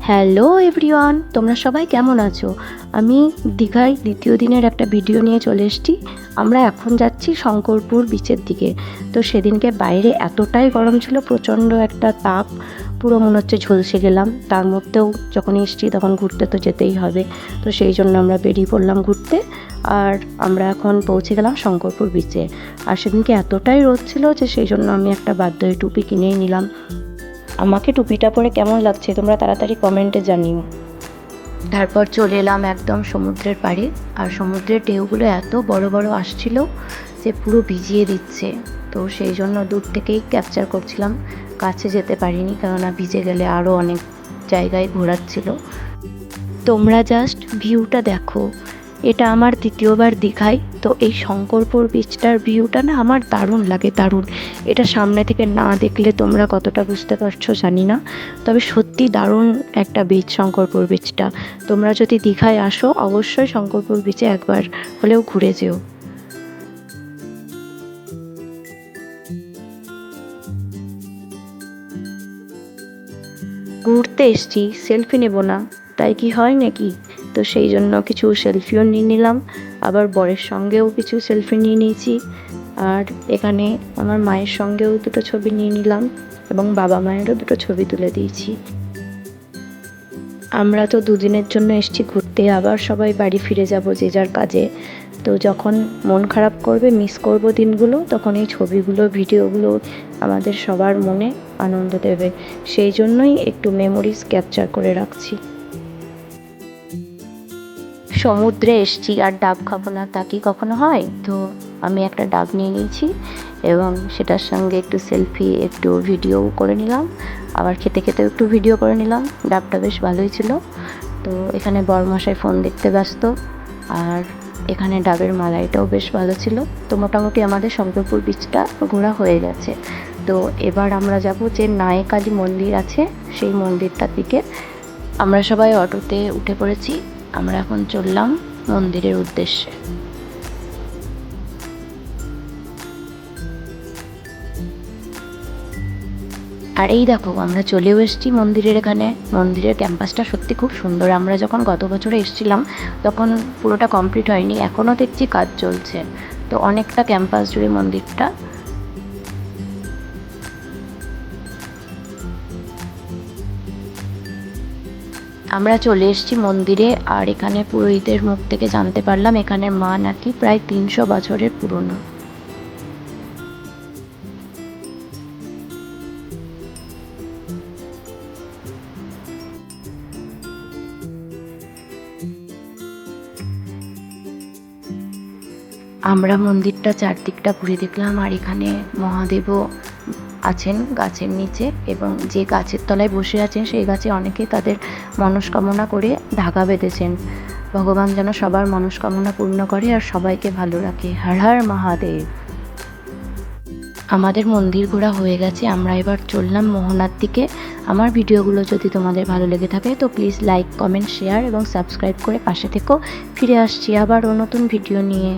Hello everyone, তোমরা সবাই কেমন আছো? আমি দীঘায় দ্বিতীয় দিনের একটা ভিডিও নিয়ে চলে এসেছি। আমরা এখন যাচ্ছি শঙ্করপুর বিচের দিকে। তো সেদিনকে বাইরে এতটাই গরম ছিল, প্রচণ্ড একটা তাপ, পুরো মনে হচ্ছে ঝলসে গেলাম। তার মধ্যেও যখন এসেছি তখন ঘুরতে তো যেতেই হবে। তো সেই জন্য আমরা বেরিয়ে পড়লাম ঘুরতে। আর আমরা এখন পৌঁছে গেলাম শঙ্করপুর বিচে। আর সেদিনকে এতটাই রোদ ছিল যে সেই জন্য আমি একটা বাধ্য হয়ে টুপি কিনেই নিলাম। আমাকে টুপিটা পরে কেমন লাগছে তোমরা তাড়াতাড়ি কমেন্টে জানিও। তারপর চলে এলাম একদম সমুদ্রের পাড়ে। আর সমুদ্রের ঢেউগুলো এত বড় বড় আসছিল যে পুরো ভিজিয়ে দিচ্ছে। তো সেই জন্য দূর থেকেই ক্যাপচার করছিলাম, কাছে যেতে পারিনি, কেননা ভিজে গেলে আরও অনেক জায়গায় ঘোরাচ্ছিল। তোমরা জাস্ট ভিউটা দেখো। এটা আমার দ্বিতীয়বার দীঘায়। তো এই শঙ্করপুর বিচটার ভিউটা না আমার দারুণ লাগে, দারুণ। এটা সামনে থেকে না দেখলে তোমরা কতটা বুঝতে পারছো জানি না, তবে সত্যি দারুণ একটা বিচ শঙ্করপুর বিচটা। তোমরা যদি দীঘায় আসো অবশ্যই শঙ্করপুর বিচে একবার হলেও ঘুরে যেও। ঘুরতে এসছি, সেলফি নেব না তাই কি হয় নাকি? তো সেই জন্য কিছু সেলফিও নিয়ে নিলাম, আবার বরের সঙ্গেও কিছু সেলফি নিয়ে নিয়েছি। আর এখানে আমার মায়ের সঙ্গেও দুটো ছবি নিয়ে নিলাম এবং বাবা মায়েরও দুটো ছবি তুলে দিয়েছি। আমরা তো দুদিনের জন্য এসেছি ঘুরতে, আবার সবাই বাড়ি ফিরে যাব যে যার কাজে। তো যখন মন খারাপ করবে, মিস করব দিনগুলো, তখন এই ছবিগুলো ভিডিওগুলো আমাদের সবার মনে আনন্দ দেবে। সেই জন্যই একটু মেমোরিজ ক্যাপচার করে রাখছি। সমুদ্রে এসছি আর ডাব খাবো না তা কি কখনো হয়? তো আমি একটা ডাব নিয়ে নিয়েছি এবং সেটার সঙ্গে একটু সেলফি, একটু ভিডিও করে নিলাম, আবার খেতে খেতেও একটু ভিডিও করে নিলাম। ডাবটা বেশ ভালোই ছিল। তো এখানে বরমশাই ফোন দেখতে ব্যস্ত, আর এখানে ডাবের মালাইটাও বেশ ভালো ছিল। তো মোটামুটি আমাদের শঙ্করপুর বিচটা ঘোরা হয়ে গেছে। তো এবার আমরা যাব যে নায়েকালী মন্দির আছে সেই মন্দিরটার দিকে। আমরা সবাই অটোতে উঠে পড়েছি, আমরা এখন চললাম মন্দিরের উদ্দেশ্যে। আর এই দেখো আমরা চলেও এসেছি মন্দিরের এখানে। মন্দিরের ক্যাম্পাসটা সত্যি খুব সুন্দর। আমরা যখন গত বছরে এসেছিলাম তখন পুরোটা কমপ্লিট হয়নি, এখনও দেখছি কাজ চলছে। তো অনেকটা ক্যাম্পাস জুড়ে মন্দিরটা। আমরা চলে এসেছি মন্দিরে। আর এখানে পুরোহিতের মুখ থেকে জানতে পারলাম এখানের মা নাকি প্রায় 300 বছরের পুরনো। আমরা মন্দিরটা চারদিকটা ঘুরে দেখলাম। আর এখানে মহাদেবও আছেন গাছের নিচে, এবং যে গাছের তলায় বসে আছেন সেই গাছে অনেকে তাদের মনস্কামনা করে ধাগা বেঁধেছেন। ভগবান যেন সবার মনস্কামনা পূর্ণ করে আর সবাইকে ভালো রাখে। হর হর মহাদেব। আমাদের মন্দির ঘোরা হয়ে গেছে, আমরা এবার চললাম মোহনার দিকে। আমার ভিডিওগুলো যদি তোমাদের ভালো লেগে থাকে তো প্লিজ লাইক, কমেন্ট, শেয়ার এবং সাবস্ক্রাইব করে পাশে থেকো। ফিরে আসছি আবার নতুন ভিডিও নিয়ে।